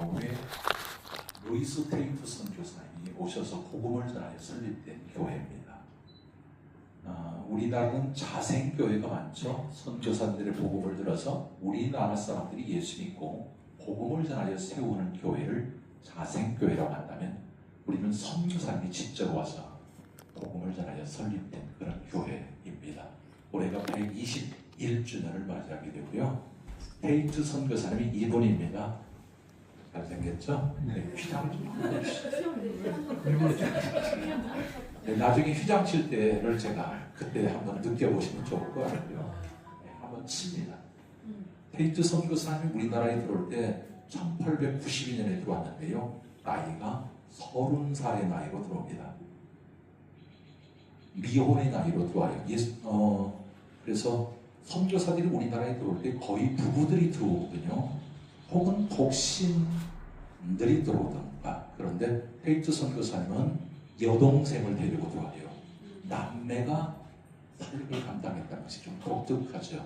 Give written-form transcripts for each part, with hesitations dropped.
경우에 루이스 테이프 선교사님이 오셔서 복음을 전하여 설립된 교회입니다. 우리나라는 자생교회가 많죠. 선교사들의 복음을 들어서 우리나라 사람들이 예수 믿고 복음을 전하여 세우는 교회를 자생교회라고 한다면, 우리는 선교사님이 직접 와서 복음을 전하여 설립된 그런 교회입니다. 올해가 121주년을 맞이하게 되고요. 테이트 선교사님이 이분입니다. 잘생겼죠? 네, 휘장 좀 네, 나중에 휘장 칠 때를 제가 그때 한번 느껴보시면 좋을 것 같고요. 네, 한번 칩니다. 테이트 선교사님이 우리나라에 들어올 때 1892년에 들어왔는데요. 나이가 30살의 나이로 들어옵니다. 미혼의 나이로 들어와요. 그래서 선교사들이 우리나라에 들어올 때 거의 부부들이 들어오거든요. 혹은 독신들이 들어오던가. 그런데 테이트 선교사님은 여동생을 데리고 들어와요. 남매가 사역을 감당했다는 것이 좀 독특하죠.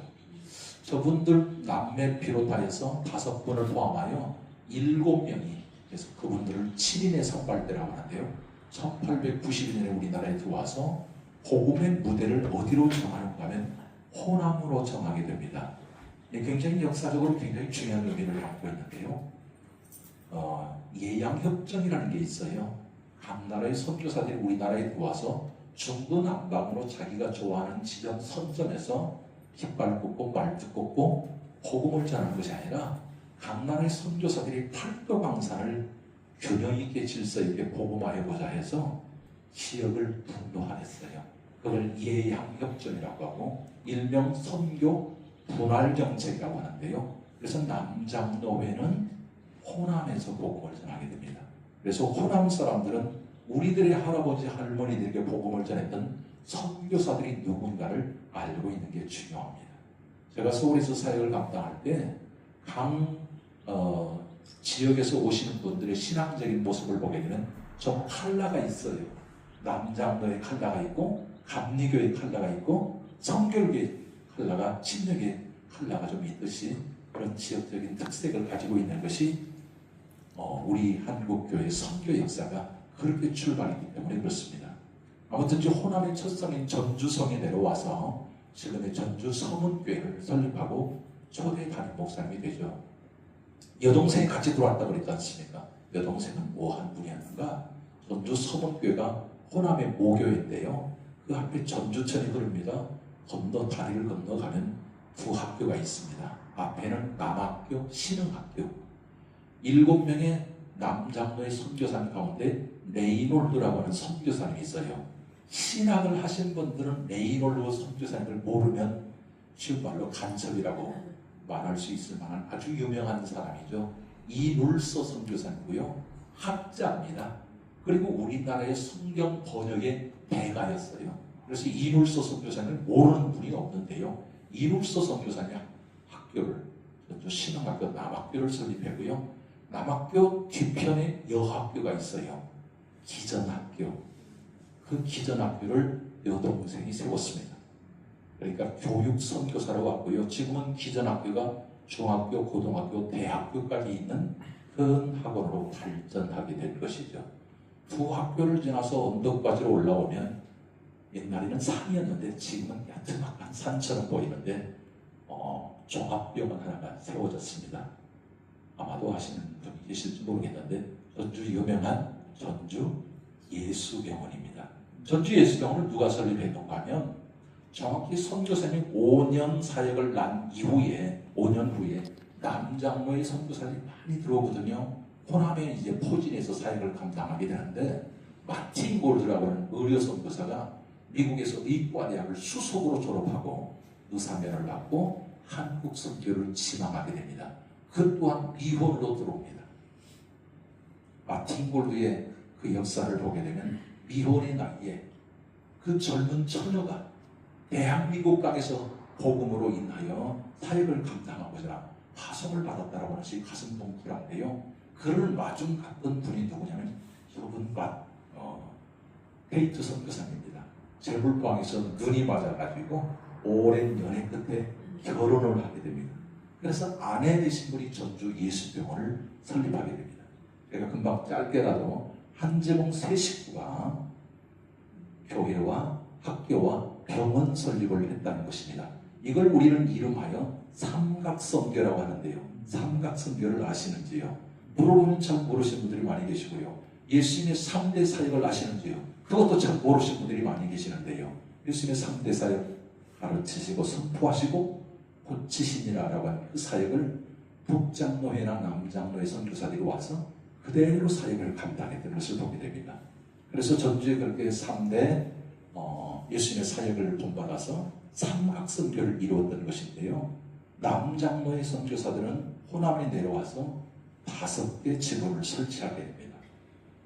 저분들 남매 비롯하여서 5분을 포함하여 7명이, 그래서 그분들을 7인의 선발대라고 하는데요. 1892년에 우리나라에 들어와서 복음의 무대를 어디로 정하는가 하면 호남으로 정하게 됩니다. 굉장히 역사적으로 굉장히 중요한 의미를 갖고 있는데요. 예양협정이라는 게 있어요. 각 나라의 선교사들이 우리나라에 들어와서 중구난방으로 자기가 좋아하는 지점 선점에서 깃발 꽂고 말투 꽂고 복음을 전하는 것이 아니라 각 나라의 선교사들이 팔도 강산을 균형 있게 질서 있게 복음화해보자 해서 지역을 분도하였어요. 그걸 예양협정이라고 하고 일명 선교 분할정책이라고 하는데요. 그래서 남장로회는 호남에서 복음을 전하게 됩니다. 그래서 호남 사람들은 우리들의 할아버지 할머니들에게 복음을 전했던 선교사들이 누군가를 알고 있는 게 중요합니다. 제가 서울에서 사역을 감당할 때 각 지역에서 오시는 분들의 신앙적인 모습을 보게 되면 좀 컬러가 있어요. 남장로의 컬러가 있고 감리교의 컬러가 있고 성결교의 컬러가, 침례교의 컬러가 좀 있듯이 그런 지역적인 특색을 가지고 있는 것이 우리 한국교회 선교 역사가 그렇게 출발했기 때문에 그렇습니다. 아무튼 호남의 첫 성인 전주성에 내려와서 지금의 전주 서문교회를 설립하고 초대 담임 목사님이 되죠. 여동생이 같이 들어왔다고 그랬지 않습니까? 여동생은 뭐 한 분이었는가? 전주 서문교회가 호남의 모교인데요. 그 앞에 전주천이 흐릅니다. 다리를 건너가면 두 학교가 있습니다. 앞에는 남학교, 신흥학교. 7명의 남장로의 선교사님 가운데 레이놀드라고 하는 선교사님이 있어요. 신학을 하신 분들은 레이놀드 선교사님을 모르면 쉬운 말로 간첩이라고 말할 수 있을 만한 아주 유명한 사람이죠. 이룰서 선교사님이고요. 학자입니다. 그리고 우리나라의 성경 번역의 대가였어요. 그래서 이룰서 선교사님을 모르는 분이 없는데요. 이룰서 선교사님 학교를, 신흥학교 남학교를 설립했고요. 남학교 뒤편에 여학교가 있어요. 기전학교. 그 기전학교를 여동생이 세웠습니다. 그러니까 교육 선교사라고 하고요. 지금은 기전학교가 중학교, 고등학교, 대학교까지 있는 큰 학원으로 발전하게 될 것이죠. 두 학교를 지나서 언덕바지로 올라오면 옛날에는 산이었는데 지금은 야트막한 산처럼 보이는데 종합병원 하나가 세워졌습니다. 아마도 아시는 분이 계실지 모르겠는데 전주 유명한 전주 예수병원입니다. 전주 예수병원을 누가 설립했던가 하면 정확히 선교사님 5년 사역을 난 이후에 5년 후에 남장로의 선교사님이 많이 들어오거든요. 호남에 이제 포진해서 사역을 감당하게 되는데 마틴 골드라고 하는 의료 선교사가 미국에서 의과대학을 수석으로 졸업하고 의사면을 받고 한국 선교를 지망하게 됩니다. 그 또한 미혼으로 들어옵니다. 마틴 골드의 그 역사를 보게 되면 미혼의 나이에 그 젊은 처녀가 대한민국 땅에서 복음으로 인하여 사역을 감당하고자 파송을 받았다라고 하는 것이 가슴 뭉클한데요. 그를 마중 갔던 분이 누구냐면 저분 테이트 선교사님입니다. 재물포항에서 눈이 맞아가지고 오랜 연애 끝에 결혼을 하게 됩니다. 그래서 아내 되신 분이 전주 예수병원을 설립하게 됩니다. 제가 금방 짧게라도 한재봉 세 식구가 교회와 학교와 병원 설립을 했다는 것입니다. 이걸 우리는 이름하여 삼각선교라고 하는데요. 삼각선교를 아시는지요? 물어보면 참 모르시는 분들이 많이 계시고요. 예수님의 3대 사역을 아시는지요? 그것도 참 모르시는 분들이 많이 계시는데요. 예수님의 3대 사역 가르치시고 선포하시고 고치시니라라고 하는 그 사역을 북장로회나 남장로회 선교사들이 와서 그대로 사역을 감당했던 것을 보게 됩니다. 그래서 전주에 그렇게 3대 예수님의 사역을 본받아서 삼각선교를 이루었던 것인데요. 남장로의 선교사들은 호남에 내려와서 5개 지부를 설치하게 됩니다.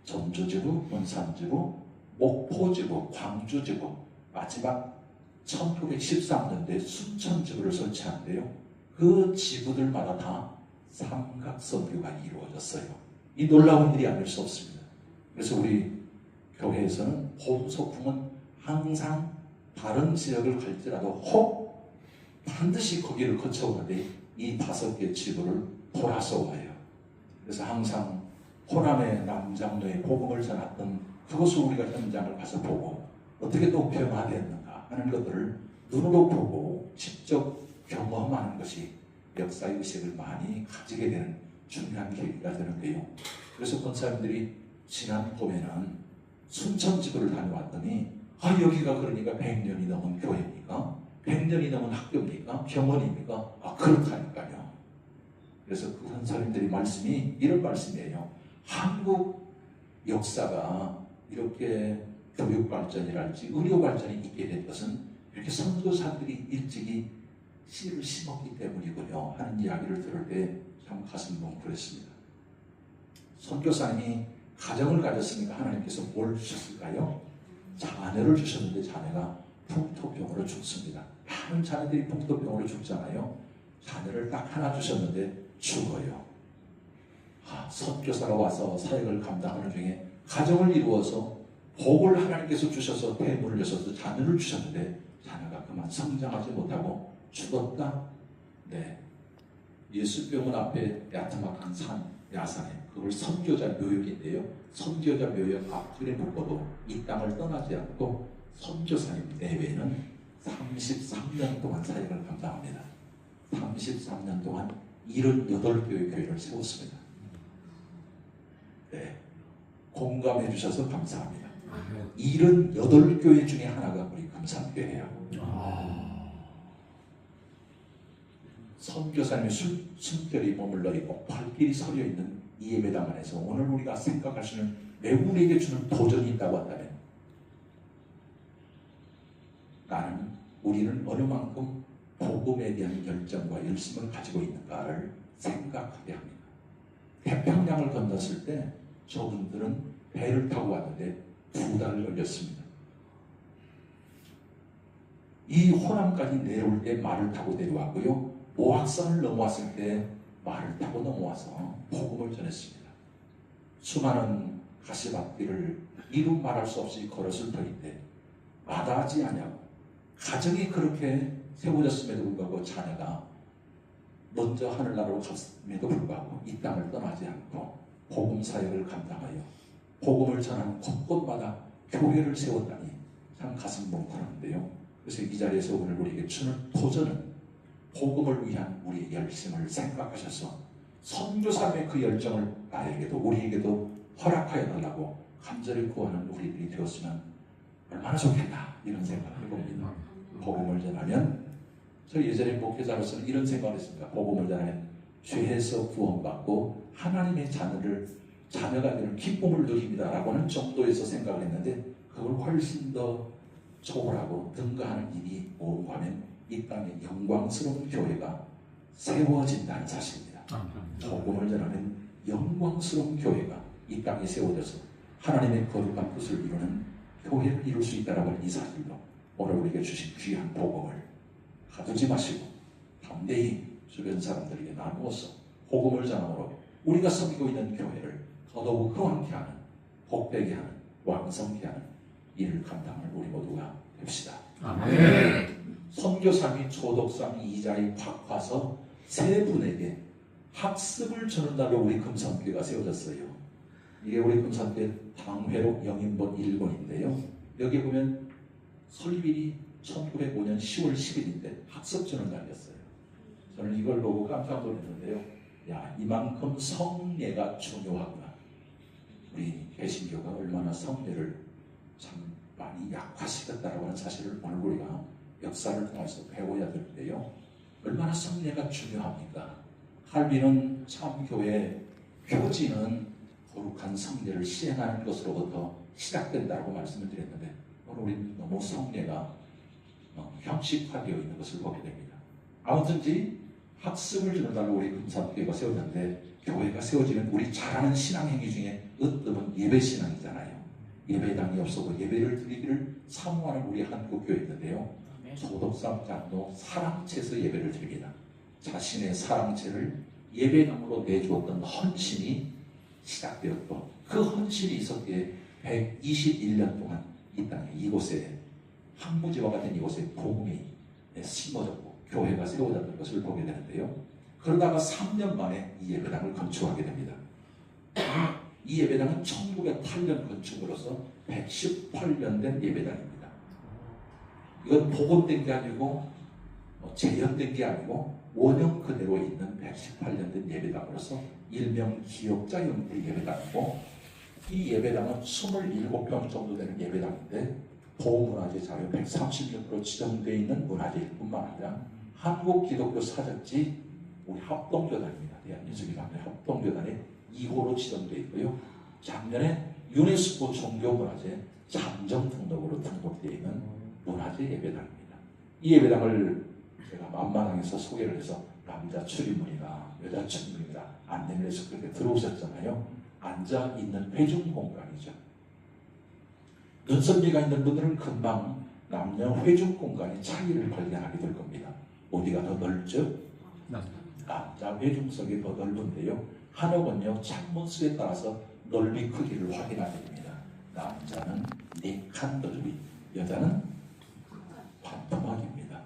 전주지부, 문산지부, 목포지부, 광주지부, 마지막 1913년도에 순천지부를 설치하는데요. 그 지부들마다 다 삼각선교가 이루어졌어요. 이 놀라운 일이 아닐 수 없습니다. 그래서 우리 교회에서는 봄소풍은 항상 다른 지역을 갈지라도 혹 반드시 거기를 거쳐오는데 이 5개 지부를 돌아서 와요. 그래서 항상 호남의 남장로에 복음을 전했던 그것을 우리가 현장을 가서 보고 어떻게 또 변화되었는가 하는 것들을 눈으로 보고 직접 경험하는 것이 역사의식을 많이 가지게 되는 중요한 계기가 되는데요. 그래서 권사님들이 지난 봄에는 순천지부를 다녀왔더니 여기가 그러니까 100년이 넘은 교회입니까? 100년이 넘은 학교입니까? 병원입니까? 그렇다니까요. 그래서 그 권사님들이 말씀이 이런 말씀이에요. 한국 역사가 이렇게 교육 발전이랄지 의료 발전이 있게 된 것은 이렇게 선교사들이 일찍이 씨를 심었기 때문이군요 하는 이야기를 들을 때 참 가슴 뭉클했습니다. 선교사님이 가정을 가졌으니까 하나님께서 뭘 주셨을까요? 자녀를 주셨는데 자녀가 풍토병으로 죽습니다. 많은 자녀들이 풍토병으로 죽잖아요. 자녀를 딱 하나 주셨는데 죽어요. 선교사가 와서 사역을 감당하는 중에 가정을 이루어서 복을 하나님께서 주셔서 태물을 주셔서 자녀를 주셨는데 자녀가 그만 성장하지 못하고 죽었다. 네, 예수병원 앞에 야트막한 산 야산에 그걸 선교자 묘역인데요. 선교자 묘역 앞줄에 묶어도 이 땅을 떠나지 않고 선교사님 내외에는 33년 동안 사역을 감당합니다. 33년 동안 78교회 교회를 세웠습니다. 네, 공감해 주셔서 감사합니다. 78교회 중에 하나가 우리 금산교회예요. 선교사님의 숨결이 머물러 있고 발길이 서려 있는 이 예배당 안에서 오늘 우리가 생각할 수 있는 매우 우리에게 주는 도전이 있다고 한다면 우리는 어느 만큼 복음에 대한 열정과 열심을 가지고 있는가를 생각하게 합니다. 태평양을 건넜을 때 저분들은 배를 타고 왔는데 2달을 걸렸습니다. 이 호남까지 내려올 때 말을 타고 내려왔고요. 모악산을 넘어왔을 때 말을 타고 넘어와서 복음을 전했습니다. 수많은 가시밭길을 이루 말할 수 없이 걸었을 터인데 마다하지 아니하고 가정이 그렇게 세워졌음에도 불구하고 자녀가 먼저 하늘나라로 갔음에도 불구하고 이 땅을 떠나지 않고 복음 사역을 감당하여 복음을 전하는 곳곳마다 교회를 세웠다니 참 가슴 뭉클한데요. 그래서 이 자리에서 오늘 우리에게 주는 도전은 복음을 위한 우리의 열심을 생각하셔서 선교사의 그 열정을 나에게도 우리에게도 허락하여 달라고 간절히 구하는 우리들이 되었으면 얼마나 좋겠나 이런 생각을 해봅니다. 복음을 전하면 저 예전에 목회자로서는 이런 생각을 했습니다. 복음을 전하면 죄에서 구원받고 하나님의 자녀가 되는 기쁨을 누립니다 라고 하는 정도에서 생각을 했는데 그걸 훨씬 더 초월하고 능가하는 일이 뭔가 하면 이 땅에 영광스러운 교회가 세워진다는 사실입니다. 복음을 전하는 영광스러운 교회가 이 땅에 세워져서 하나님의 거룩한 뜻을 이루는 교회를 이룰 수 있다는 이 사실로 오늘 우리에게 주신 귀한 복음을 가두지 마시고 담대히 주변 사람들에게 나누어서 복음을 전함으로 우리가 섬기고 있는 교회를 더더욱 흥황케 하는 복되게 하는 왕성케 하는 일을 감당하는 우리 모두가 됩시다. 아멘. 선교사님이 초독상 이자에 팍 와서 세 분에게 학습을 주는 날로 우리 금산교회가 세워졌어요. 이게 우리 금산교회 당회록 영인본 1권인데요. 여기 보면 설립일이 1905년 10월 10일인데 학습 주는 날이었어요. 저는 이걸 보고 깜짝 놀랐는데요. 야, 이만큼 성례가 중요하구나. 우리 개신교가 얼마나 성례를 참 많이 약화시켰다라고 하는 사실을 오늘 우리가 역사를 통해서 배워야 되는데요. 얼마나 성례가 중요합니까? 할비는 참교회 표지는 거룩한 성례를 시행하는 것으로부터 시작된다고 말씀을 드렸는데 오늘 우리는 너무 성례가 형식화되어 있는 것을 보게 됩니다. 아무튼지 학습을 주는 날로 우리 금산교회가 세워졌는데 교회가 세워지면 우리 잘하는 신앙행위 중에 으뜸은 예배신앙이잖아요. 예배당이 없어도 예배를 드리기를 사모하는 우리 한국교회인데요. 소독상 장로 사랑채에서 예배를 드립니다. 자신의 사랑채를 예배당으로 내주었던 헌신이 시작되었고 그 헌신이 있었기에 121년 동안 이 땅에 이곳에 항무지와 같은 이곳에 복음이 심어졌고 교회가 세워졌던 것을 보게 되는데요. 그러다가 3년 만에 이 예배당을 건축하게 됩니다. 이 예배당은 1908년 건축으로서 118년 된 예배당입니다. 이건 복원된 게 아니고 재현된 게 아니고 원형 그대로 있는 118년 된 예배당으로서 일명 기역자 형태의 예배당이고 이 예배당은 27평 정도 되는 예배당인데 보문화재 자료 136으로 지정되어 있는 문화재일 뿐만 아니라 한국 기독교 사적지 우리 합동교단입니다. 대한예수교단의 합동교단에 2호로 지정되어 있고요. 작년에 유네스코 종교문화재 잠정 등록으로 등록되어 있는 문화재 예배당입니다. 이 예배당을 제가 만만항에서 소개를 해서 남자 출입문이나 여자 출입문이나 안내를 해서 그렇게 들어오셨잖아요. 앉아 있는 회중 공간이죠. 눈썹미가 있는 분들은 금방 남녀 회중 공간의 차이를 발견하게 될 겁니다. 어디가 더 넓죠? 남자 회중석이 더 넓은데요. 한옥은요 창문수에 따라서 넓이 크기를 확인하게 됩니다. 남자는 4칸 넓이, 여자는 반토막입니다.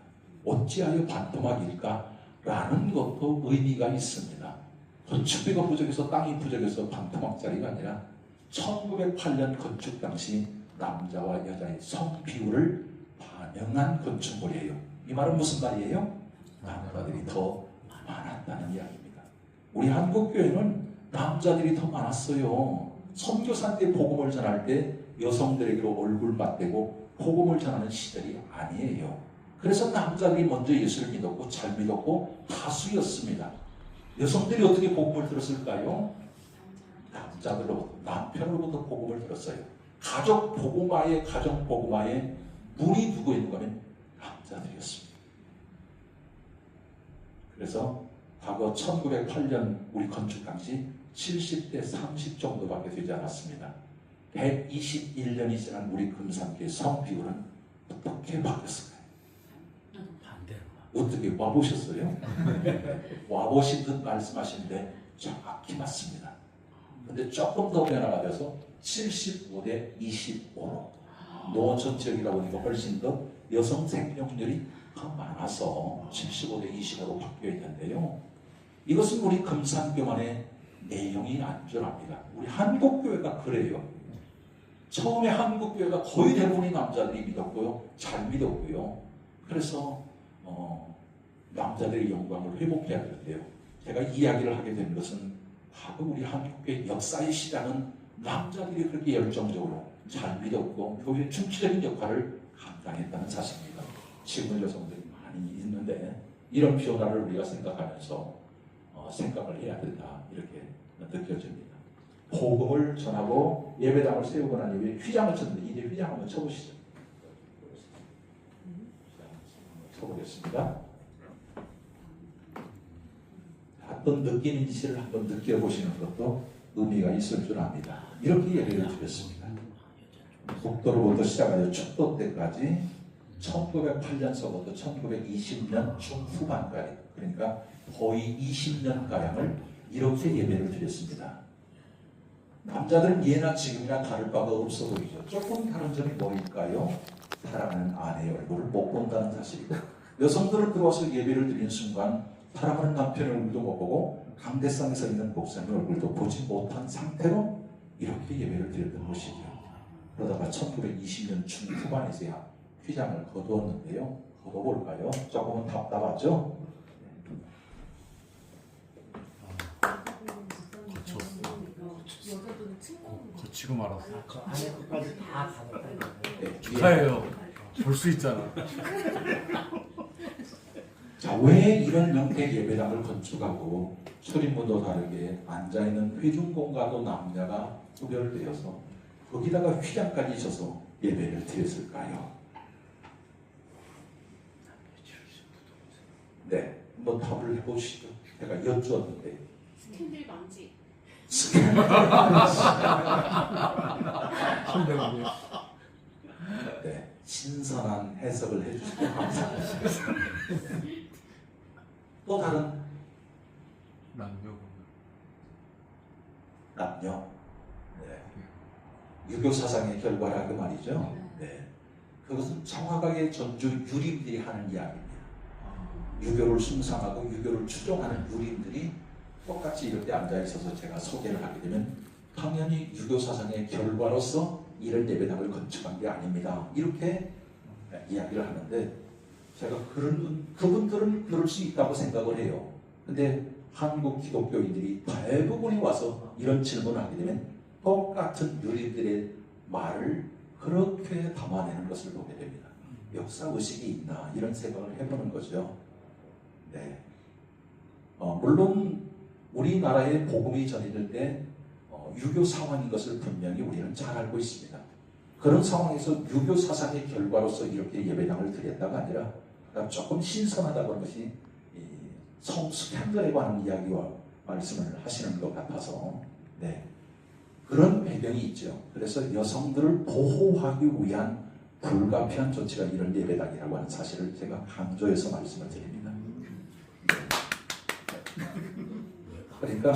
어찌하여 반토막일까? 라는 것도 의미가 있습니다. 건축비가 부족해서 땅이 부족해서 반토막짜리가 아니라 1908년 건축 당시 남자와 여자의 성 비율을 반영한 건축물이에요. 이 말은 무슨 말이에요? 남자들이 더 많았다는 이야기입니다. 우리 한국교회는 남자들이 더 많았어요. 선교사한테 복음을 전할 때 여성들에게로 얼굴 맞대고 복음을 전하는 시절이 아니에요. 그래서 남자들이 먼저 예수를 믿었고 잘 믿었고 다수였습니다. 여성들이 어떻게 복음을 들었을까요? 남자들로부터, 남편으로부터 복음을 들었어요. 가족 복음화에, 가정 복음화에 문이 누구 있는가 하면 남자들이었습니다. 그래서 과거 1908년 우리 건축 당시 70대 30 정도밖에 되지 않았습니다. 121년이 지난 우리 금산교회 성 비율은 어떻게 바뀌었을까요? 반대로. 어떻게 와보셨어요? 와보신 듯 말씀하시는데 정확히 맞습니다. 근데 조금 더 변화가 돼서 75대 25로 노원 지역이라고 하니까 훨씬 더 여성 생존율이 더 많아서 75대 25로 바뀌어 있는데요. 이것은 우리 금산교만의 내용이 안전합니다. 우리 한국교회가 그래요. 처음에 한국교회가 거의 대부분이 남자들이 믿었고요. 잘 믿었고요. 그래서 남자들의 영광을 회복해야 되는데요. 제가 이야기를 하게 된 것은 바로 우리 한국교회 역사의 시작은 남자들이 그렇게 열정적으로 잘 믿었고 교회의 중추적인 역할을 감당했다는 사실입니다. 지금 여성들이 많이 있는데 이런 변화를 우리가 생각하면서 생각을 해야 된다 이렇게 느껴집니다. 복음을 전하고 예배당을 세우고 난 이후에 휘장을 쳤는데 이제 휘장 한번 쳐보시죠. 쳐보겠습니다. 어떤 느낌인지를 한번 느껴보시는 것도 의미가 있을 줄 압니다. 이렇게 예배를 드렸습니다. 국도로부터 시작하여 척도 때까지 1908년서부터 1920년 중후반까지 그러니까 거의 20년가량을 이렇게 예배를 드렸습니다. 남자들은 예나 지금이나 다를 바가 없어 보이죠. 조금 다른 점이 뭘까요? 사랑하는 아내의 얼굴을 못 본다는 사실이고 여성들은 들어와서 예배를 드리는 순간 사랑하는 남편의 얼굴도 못 보고 강대상에 서 있는 목사님 얼굴도 보지 못한 상태로 이렇게 예배를 드렸던 것이죠. 그러다가 1920년 중후반에서야 휘장을 거두었는데요. 거둬볼까요? 조금은 답답하죠? 거치고 말았어. 그 안에 끝까지 다 가졌다. 네, 축하해요. 볼 수 있잖아. 자, 왜 이런 형태의 예배당을 건축하고 출입문도 다르게 앉아있는 회중공간도 남녀가 구별되어서 거기다가 휘장까지 있어서 예배를 드렸을까요? 네, 한번 답을 해보시죠. 제가 여쭈었는데 스캔들 방지. 네, 신선한 해석을 해주시고 감사합니다. 또 다른 남녀, 네. 유교 사상의 결과라고 말이죠. 네, 그것은 정확하게 전주 유림들이 하는 이야기입니다. 유교를 숭상하고 유교를 추종하는 유림들이 똑같이 이렇게 앉아 있어서 제가 소개를 하게 되면 당연히 유교 사상의 결과로서 이런 예배당을 건축한 게 아닙니다. 이렇게 이야기를 하는데 제가 그분들은 그럴 수 있다고 생각을 해요. 근데 한국 기독교인들이 대부분이 와서 이런 질문을 하게 되면 똑같은 유리들의 말을 그렇게 담아내는 것을 보게 됩니다. 역사 의식이 있나 이런 생각을 해보는 거죠. 네. 물론 우리나라에 복음이 전해질 때 유교 상황인 것을 분명히 우리는 잘 알고 있습니다. 그런 상황에서 유교 사상의 결과로서 이렇게 예배당을 드렸다가 아니라 조금 신선하다고 하는 것이 성수캔들에 관한 이야기와 말씀을 하시는 것 같아서 네. 그런 배경이 있죠. 그래서 여성들을 보호하기 위한 불가피한 조치가 이런 예배당이라고 하는 사실을 제가 강조해서 말씀을 드립니다. 그러니까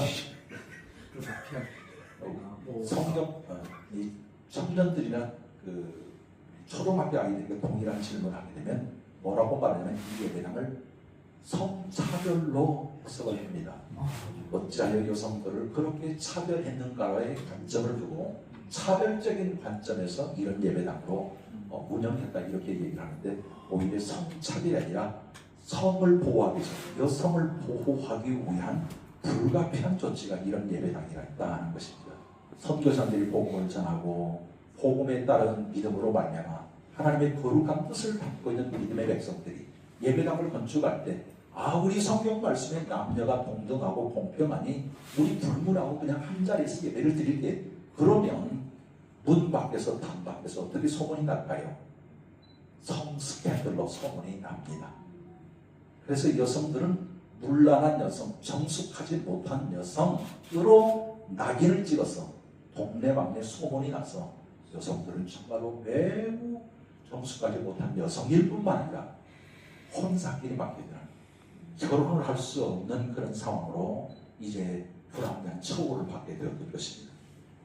성경 이 청년들이나 그 초등학교 아이들에게 동일한 질문을 하게 되면 뭐라고 말하냐면 이 예배당을 성차별로 해석을 합니다. 어찌하여 여성들을 그렇게 차별했는가의 관점을 두고 차별적인 관점에서 이런 예배당으로 운영했다 이렇게 얘기를 하는데 오히려 성차별이 아니라 성을 보호하기 위해서 여성을 보호하기 위한 불가피한 조치가 이런 예배당이라 있다는 것입니다. 선교사들이 복음을 전하고 복음에 따른 믿음으로 말미암아 하나님의 거룩한 뜻을 담고 있는 믿음의 백성들이 예배당을 건축할 때 우리 성경 말씀에 남녀가 동등하고 공평하니 우리 불문하고 그냥 한 자리에서 예배를 드릴 때 그러면 문 밖에서 단 밖에서 어떻게 소문이 날까요? 성스캔들로 소문이 납니다. 그래서 여성들은 문란한 여성, 정숙하지 못한 여성으로 낙인을 찍어서 동네방네 소문이 나서 여성들은 정말로 매우 정숙하지 못한 여성일 뿐만 아니라 혼사끼리 맡게 되는 결혼을 할 수 없는 그런 상황으로 이제 불합리한 처우를 받게 되었던 것입니다.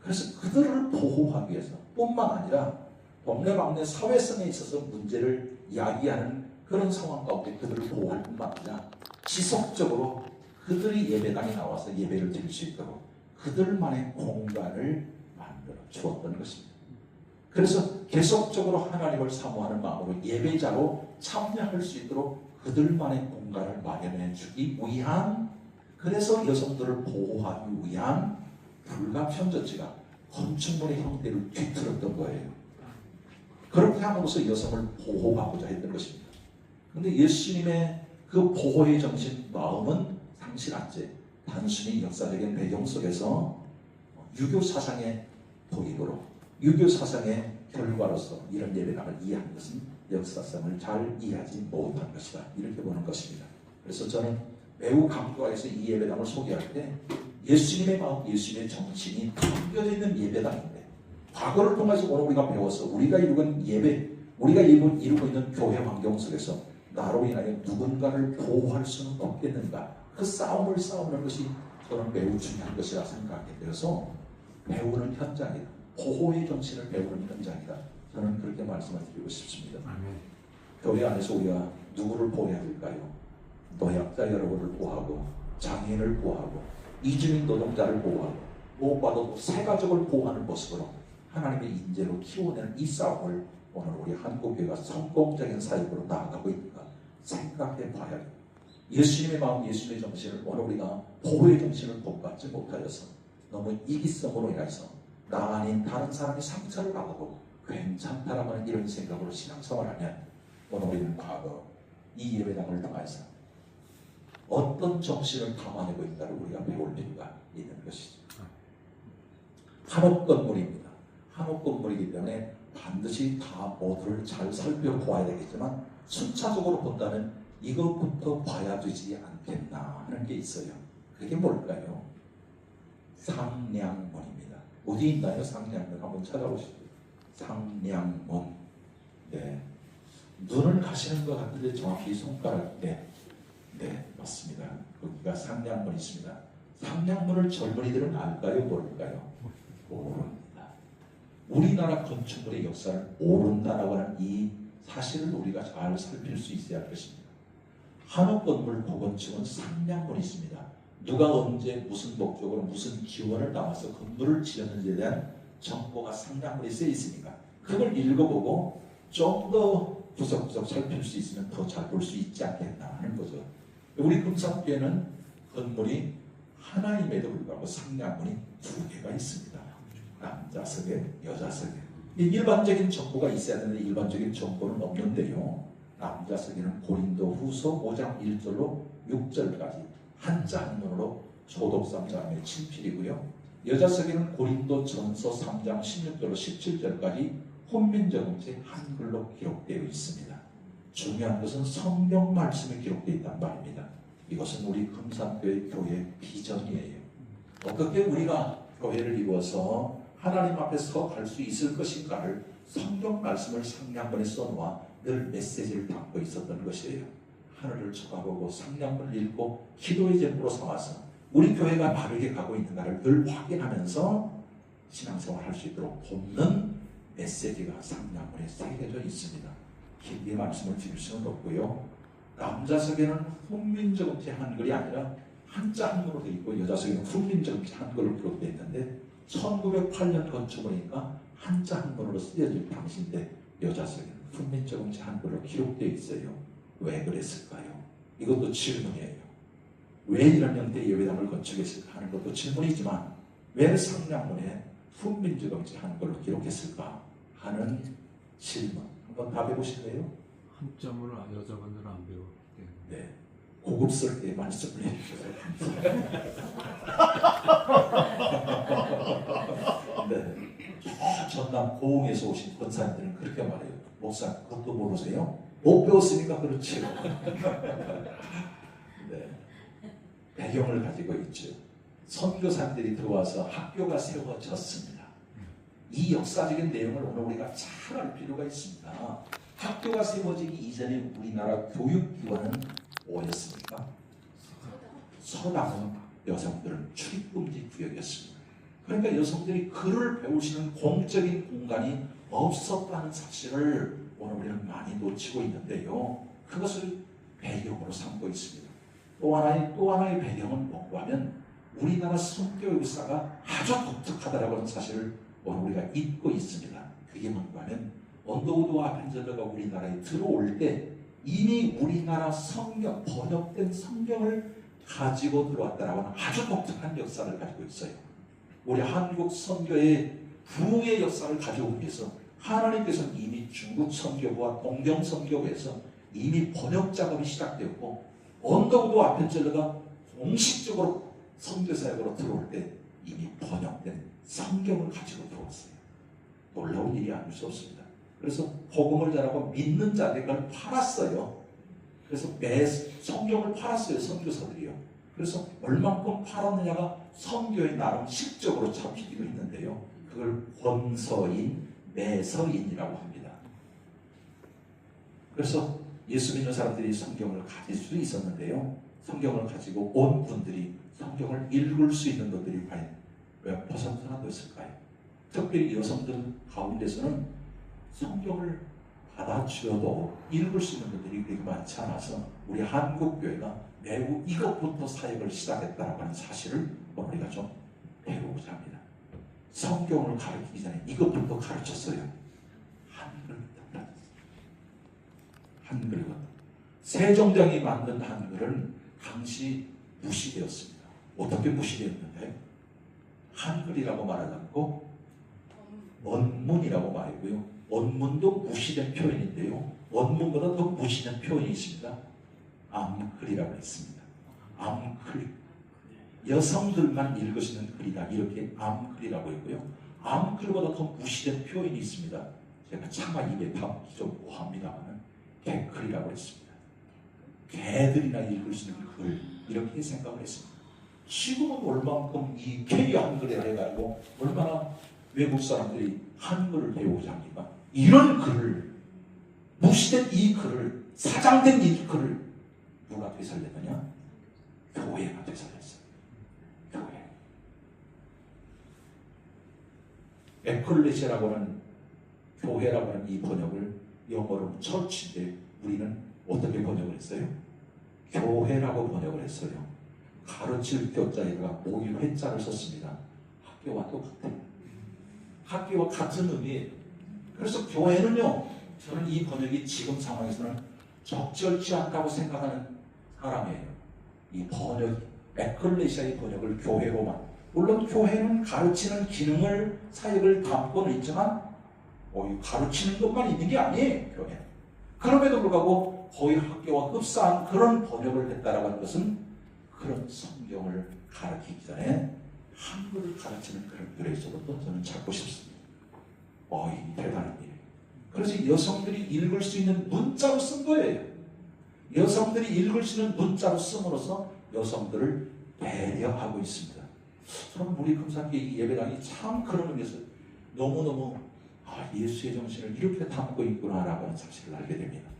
그래서 그들을 보호하기 위해서 뿐만 아니라 동네방네 사회성에 있어서 문제를 야기하는 그런 상황 가운데 그들을 보호할 뿐만 아니라 지속적으로 그들이 예배당에 나와서 예배를 드릴 수 있도록 그들만의 공간을 만들어 주었던 것입니다. 그래서 계속적으로 하나님을 사모하는 마음으로 예배자로 참여할 수 있도록 그들만의 공간을 마련해 주기 위한 그래서 여성들을 보호하기 위한 불가피한 조치가 건축물의 형태를 뒤틀었던 거예요. 그렇게 함으로써 여성을 보호하고자 했던 것입니다. 그런데 예수님의 그 보호의 정신, 마음은 상실한 채 단순히 역사적인 배경 속에서 유교 사상의 도입으로 유교 사상의 결과로서 이런 예배당을 이해한 것은 역사성을 잘 이해하지 못한 것이다. 이렇게 보는 것입니다. 그래서 저는 매우 강조해서 이 예배당을 소개할 때 예수님의 마음, 예수님의 정신이 담겨져 있는 예배당인데 과거를 통해서 오늘 우리가 배워서 우리가 이루고 있는 예배, 우리가 이루고 있는 교회 환경 속에서 나로 인하여 누군가를 보호할 수는 없겠는가 그 싸움을 싸우는 것이 저는 매우 중요한 것이라 생각하게 되어서 배우는 현장이다. 보호의 정신을 배우는 현장이다. 저는 그렇게 말씀을 드리고 싶습니다. 아멘. 교회 안에서 우리가 누구를 보호해야 될까요? 노약자 여러분을 보호하고 장애인을 보호하고 이주민 노동자를 보호하고 무엇보다도 새 가족을 보호하는 모습으로 하나님의 인재로 키워내는 이 싸움을 오늘 우리 한국교회가 성공적인 사역으로 나아가고 있는가 생각해 봐야 합니다. 예수님의 마음, 예수님의 정신을 오늘 우리가 보호의 정신을 본받지 못하여서 너무 이기성으로 인해서 나 아닌 다른 사람이 상처를 받아도 괜찮다라고 하는 이런 생각으로 신앙생활하면 오늘 우리는 과거 이 예배당을 통해서 어떤 정신을 담아내고 있다를 우리가 배울 필요가 있는 것이죠. 한옥 건물입니다. 한옥 건물이기 때문에 반드시 다 모두를 잘 살펴보아야 되겠지만 순차적으로 본다면 이것부터 봐야 되지 않겠나 하는 게 있어요. 그게 뭘까요? 상량문입니다. 어디 있나요? 상량문 한번 찾아보시죠. 상량문. 네. 눈을 가시는 것 같은데 정확히 손가락. 네, 맞습니다. 거기가 상량문이 있습니다. 상량문을 젊은이들은 알까요? 모를까요? 모릅니다. 우리나라 건축물의 역사를 모른다라고 하는 이 사실을 우리가 잘 살필 수 있어야 할 것입니다. 한옥 건물 고건축은 상량문이 있습니다. 누가 언제 무슨 목적으로 무슨 기원을 담아서 건물을 지었는지에 대한 정보가 상량문에 쓰여 있으니까 그걸 읽어보고 좀 더 구석구석 살필 수 있으면 더 잘 볼 수 있지 않겠나 하는 거죠. 우리 금산교회는 건물이 하나임에도 불구하고 상량문이 2개가 있습니다. 남자석에, 여자석에. 일반적인 정보가 있어야 되는데 일반적인 정보는 없는데요. 남자석에는 고린도 후서 5장 1절로 6절까지 한자 한문으로 초독삼자함의 친필이고요. 여자석에는 고린도 전서 3장 16절로 17절까지 혼민정음체 한글로 기록되어 있습니다. 중요한 것은 성경 말씀이 기록되어 있단 말입니다. 이것은 우리 금산교회 교회 비전이에요. 어떻게 우리가 교회를 이루어서 하나님 앞에 서 갈 수 있을 것인가를 성경 말씀을 상량문에 써놓아 늘 메시지를 담고 있었던 것이에요. 하늘을 쳐다보고 상량문을 읽고 기도의 제목으로 삼아서 우리 교회가 바르게 가고 있는가를 늘 확인하면서 신앙생활을 할 수 있도록 돕는 메시지가 상량문에 새겨져 있습니다. 길게 말씀을 드릴 수는 없고요. 남자석에는 훈민정음체 한글이 아니라 한자 한문으로 되어 있고 여자석에는 훈민정음체 한글로 기록되어 있는데 1908년 건축물이니까 한자 한문으로 쓰여질 당시인데 여자석에는 훈민정음체 한글로 기록되어 있어요. 왜 그랬을까요? 이것도 질문이에요. 왜 이런 형태의 예배당을 건축했을까 하는 것도 질문이지만 왜 상량문에 훈민정음체 한글로 기록했을까 하는 질문 한번 답해 보실래요? 한자문을 여자분들은 안 배워. 네, 고급스럽게 말씀을 해주셔서 감사합니다. 네, 전남 고흥에서 오신 권사님들은 그렇게 말해요. 목사 그것도 모르세요? 못 배웠으니까 그렇죠. 네, 배경을 가지고 있죠. 선교사님들이 들어와서 학교가 세워졌습니다. 이 역사적인 내용을 오늘 우리가 잘 알 필요가 있습니다. 학교가 세워지기 이전에 우리나라 교육기관은 뭐였습니까? 서당은 여성들은 출입금지 구역이었습니다. 그러니까 여성들이 글을 배울 수 있는 공적인 공간이 없었다는 사실을 오늘 우리는 많이 놓치고 있는데요. 그것을 배경으로 삼고 있습니다. 또 하나의 배경은 뭔가 하면 우리나라 선교 역사가 아주 독특하다라고 하는 사실을 오늘 우리가 잊고 있습니다. 그게 뭔가 하면 언더우드와 아펜젤러가 우리나라에 들어올 때 이미 우리나라 성경, 번역된 성경을 가지고 들어왔다라고 하는 아주 독특한 역사를 가지고 있어요. 우리 한국 선교의 부흥의 역사를 가져오기 위해서 하나님께서는 이미 중국 선교부와 동경 선교부에서 이미 번역 작업이 시작되었고 언더우드 아펜젤러가 공식적으로 선교사역으로 들어올 때 이미 번역된 성경을 가지고 들어왔어요. 놀라운 일이 아닐 수 없습니다. 그래서 복음을 전하고 믿는 자들이 그걸 팔았어요. 그래서 매 성경을 팔았어요. 선교사들이요. 그래서 얼만큼 팔았느냐가 선교의 나름 실적으로 잡히기도 있는데요. 그걸 권서인, 매서인이라고 합니다. 그래서 예수 믿는 사람들이 성경을 가질 수 있었는데요. 성경을 가지고 온 분들이 성경을 읽을 수 있는 것들이 과연 몇 퍼센트나 됐을까요? 특별히 여성들 가운데서는 성경을 받아주어도 읽을 수 있는 것들이 그렇게 많지 않아서 우리 한국 교회가 매우 이것부터 사역을 시작했다라고 하는 사실을 우리가 좀 배우고자 합니다. 성경을 가르치기 전에 이것부터 가르쳤어요. 한글부터. 한글과 세종대왕이 만든 한글은 당시 무시되었습니다. 어떻게 무시되었는데? 한글이라고 말하지 않고 원문이라고 말했고요. 원문도 무시된 표현인데요. 원문보다 더 무시된 표현이 있습니다. 암글이라고 했습니다. 암글. 여성들만 읽을 수 있는 글이다. 이렇게 암글이라고 했고요. 암글보다 더 무시된 표현이 있습니다. 제가 차마 입에 담기 좀 뭐합니다만 개글이라고 했습니다. 개들이나 읽을 수 있는 글 이렇게 생각을 했습니다. 지금은 얼만큼 이 K 한글에 해가지고 얼마나 외국 사람들이 한글을 배우고자 합니까? 이런 글을 무시된 이 글을 사장된 이 글을 누가 되살렸느냐? 교회가 되살렸어요. 교회. 에클레시아라고 하는 교회라고 하는 이 번역을 영어로는 처치인데 우리는 어떻게 번역을 했어요? 교회라고 번역을 했어요. 가르칠 교자에다가 모일 회자를 썼습니다. 학교와 똑같아요. 학교와 같은 의미예요. 그래서 교회는요, 저는 이 번역이 지금 상황에서는 적절치 않다고 생각하는 사람이에요. 이 번역, 에클레시아의 번역을 교회로만. 물론 교회는 가르치는 기능을, 사역을 담고는 있지만 가르치는 것만 있는 게 아니에요. 교회. 그럼에도 불구하고 거의 학교와 흡사한 그런 번역을 했다라고 하는 것은 그런 성경을 가르치기 전에 한글을 가르치는 그런 교회에서도 저는 찾고 싶습니다. 이 대단한 일이에요. 그래서 여성들이 읽을 수 있는 문자로 쓴 거예요. 여성들이 읽을 수 있는 문자로 씀으로써 여성들을 배려하고 있습니다. 저는 우리 금산교회 이 예배당이 참 그런 의미에서 너무너무 예수의 정신을 이렇게 담고 있구나라고 하는 사실을 알게 됩니다.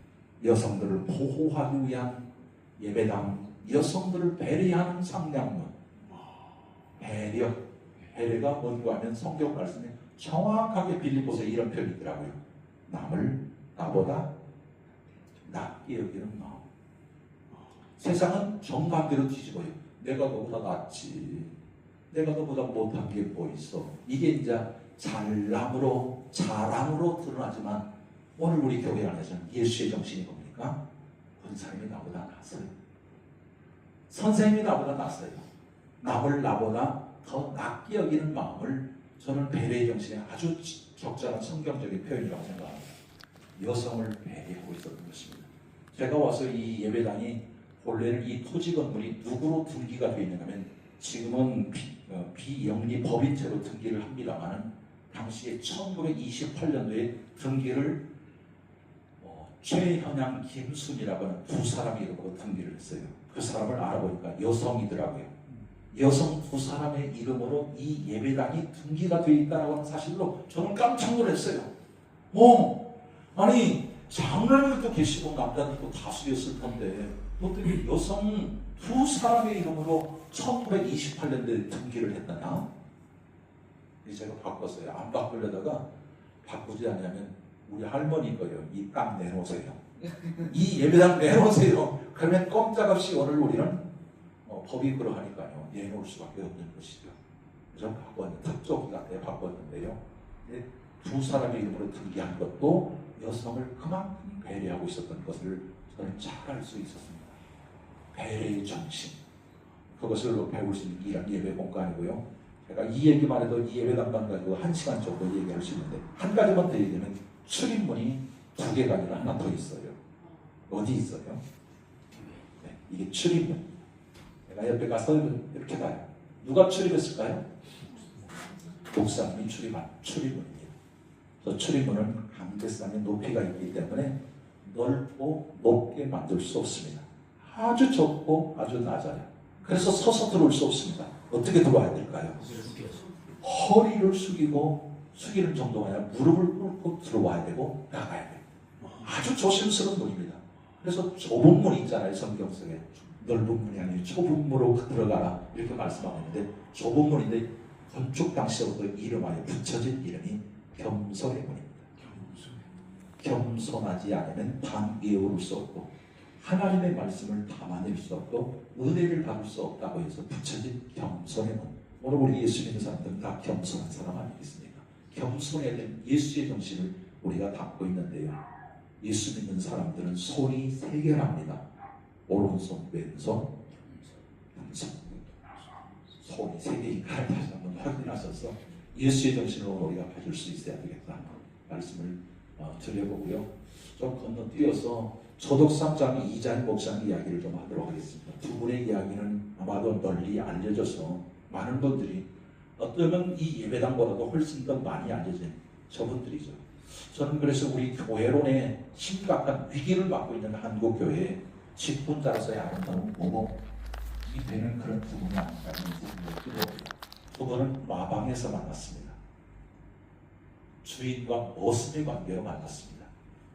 여성들을 보호하기 위한 예배당, 여성들을 배려하는 상냥문. 배려가 뭔가 하면 성경 말씀에 정확하게 빌립보서에 이런 표현이 있더라고요. 남을 나보다 낫게 여기는 마음. 세상은 정반대로 뒤집어요. 내가 너보다 낫지. 내가 너보다 못한 게 뭐 있어. 이게 이제 잘남으로 드러나지만 오늘 우리 교회 안에서는 예수의 정신이 뭡니까? 권사님이 나보다 낫어요. 선생님이 나보다 낫어요. 남을 나보다 더 낫게 여기는 마음을 저는 배려의 정신의 아주 적절한 성경적인 표현이라고 생각합니다. 여성을 배려하고 있었던 것입니다. 제가 와서 이 예배당이 본래는 이 토지 건물이 누구로 등기가 되어 있는가 하면 지금은 비영리 법인체로 등기를 합니다만 당시에 1928년도에 등기를 최현양, 김순이라고 하는 두 사람의 이름으로 등기를 했어요. 그 사람을 알아보니까 여성이더라고요. 여성 두 사람의 이름으로 이 예배당이 등기가 되어 있다는 하는 사실로 저는 깜짝 놀랐어요. 아니 장로님도 계시고 남자들도 다수였을 텐데 어떻게 여성 두 사람의 이름으로 1928년도에 등기를 했느냐? 이제 제가 바꿨어요. 안 바꾸려다가 바꾸지 않냐면 우리 할머니 거예요. 이 땅 내놓으세요. 이 예배당 내놓으세요. 그러면 꼼짝없이 오늘 우리는 법이 그러하니까요. 내놓을 수밖에 없는 것이죠. 그래서 특조 기간에 바꿨는데요. 두 사람의 이름으로 등기한 것도 여성을 그만큼 배려하고 있었던 것을 저는 잘 알 수 있었습니다. 배려의 정신. 그것을 배울 수 있는 이런 예배 공간이고요. 제가 이 얘기만 해도 이 예배당만 가지고 1시간 정도 얘기할 수 있는데 한 가지만 더 얘기하면 출입문이 2개가 아니라 하나 더 있어요. 어디 있어요? 네, 이게 출입문. 내가 옆에 가서 이렇게 봐요. 누가 출입했을까요? 목사님이 출입문입니다. 저 출입문은 강대상의 높이가 있기 때문에 넓고 높게 만들 수 없습니다. 아주 좁고 아주 낮아요. 그래서 서서 들어올 수 없습니다. 어떻게 들어와야 될까요? 허리를 숙이는 정도가 아니라 무릎을 꿇고 들어와야 되고 나가야 돼요. 아주 조심스러운 문입니다. 그래서 좁은 문이 있잖아요. 성경 속에. 넓은 문이 아니고 좁은 문으로 들어가라 이렇게 말씀하고 있는데 좁은 문인데 건축 당시부터 이름 안에 붙여진 이름이 겸손의 문입니다. 겸손하지 않으면 반기에 오를 수 없고 하나님의 말씀을 담아낼 수 없고 은혜를 받을 수 없다고 해서 붙여진 겸손의 문. 오늘 우리 예수 믿는 사람들은 다 겸손한 사람 아니겠습니까? 겸손해야 되는 예수의 정신을 우리가 담고 있는데요. 예수 믿는 사람들은 손이 세 개랍니다. 오른손, 왼손, 왼손. 손이 세 개인가를 다시 한번 확인하셔서 예수의 정신을 우리가 가질 수 있어야 되겠다 말씀을 드려보고요. 좀 건너뛰어서 소독 3장의 이자인 목사님 이야기를 좀 하도록 하겠습니다. 두 분의 이야기는 아마도 널리 알려져서 많은 분들이 어쩌면 이 예배당보다도 훨씬 더 많이 알려진 저분들이죠. 저는 그래서 우리 교회론에 심각한 위기를 맞고 있는 한국 교회에 직분자로서의 아름다운 모범이 되는 그런 두 분이 아닌가 하는 생각이 들어요. 두 분은 마방에서 만났습니다. 주인과 머슴의 관계로 만났습니다.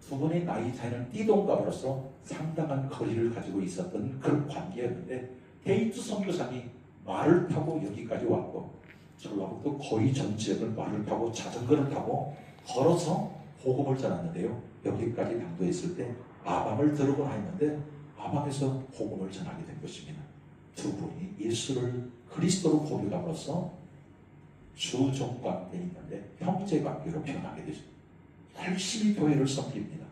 두 분의 나이 차이는 띠동갑으로서 상당한 거리를 가지고 있었던 그런 관계였는데 데이트 선교사님이 말을 타고 여기까지 왔고 전라북도 거의 전 지역을 말을 타고 자전거를 타고 걸어서 복음을 전했는데요. 여기까지 당도했을 때 아방을 들어오곤 했는데 아방에서 복음을 전하게 된 것입니다. 두 분이 예수를 그리스도로 고백함으로써 주종관계에 있는데 형제관계로 변하게 되죠. 열심히 교회를 섬깁니다.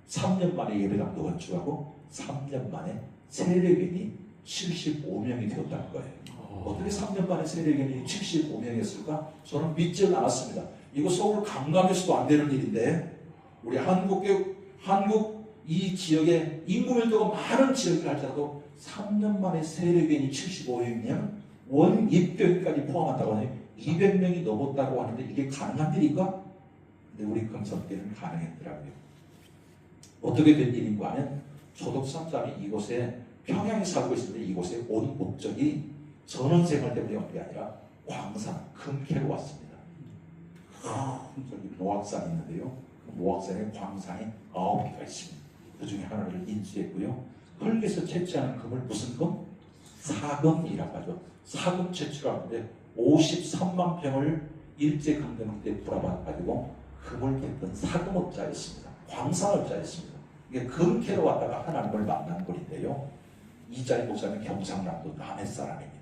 3년 만에 예배당도 건축하고 3년 만에 세례견이 75명이 되었다는 거예요. 어떻게 3년 만에 세례견이 75명이었을까? 저는 믿질 않았습니다. 이거 서울 강남에서도 안 되는 일인데 우리 한국 이 지역에 인구 밀도가 많은 지역을 할지라도 3년 만에 세례견이 75명이면 원입교인까지 포함한다고 하니 200명이 넘었다고 하는데 이게 가능한 일인가? 근데 우리 금성교회는 가능했더라고요. 어떻게 된 일인가 하면 소독 3장이 이곳에 평양에 살고 있는데 이곳에 온 목적이 전원생활 때문에 온 게 아니라 광산, 금캐로 왔습니다. 저기 모악산이 있는데요. 그 모악산에 광산이 9개가 있습니다. 그 중에 하나를 인수했고요. 흙에서 채취하는 금을 무슨 금? 사금이라고 하죠. 사금 채취하는데 53만 평을 일제강점기 때 불어가지고 금을 캤던 사금업자였습니다. 광산업자였습니다. 이게 금캐로 왔다가 하나님을 만난 분인데요. 이자인 목사님 경상남도 남해 사람입니다.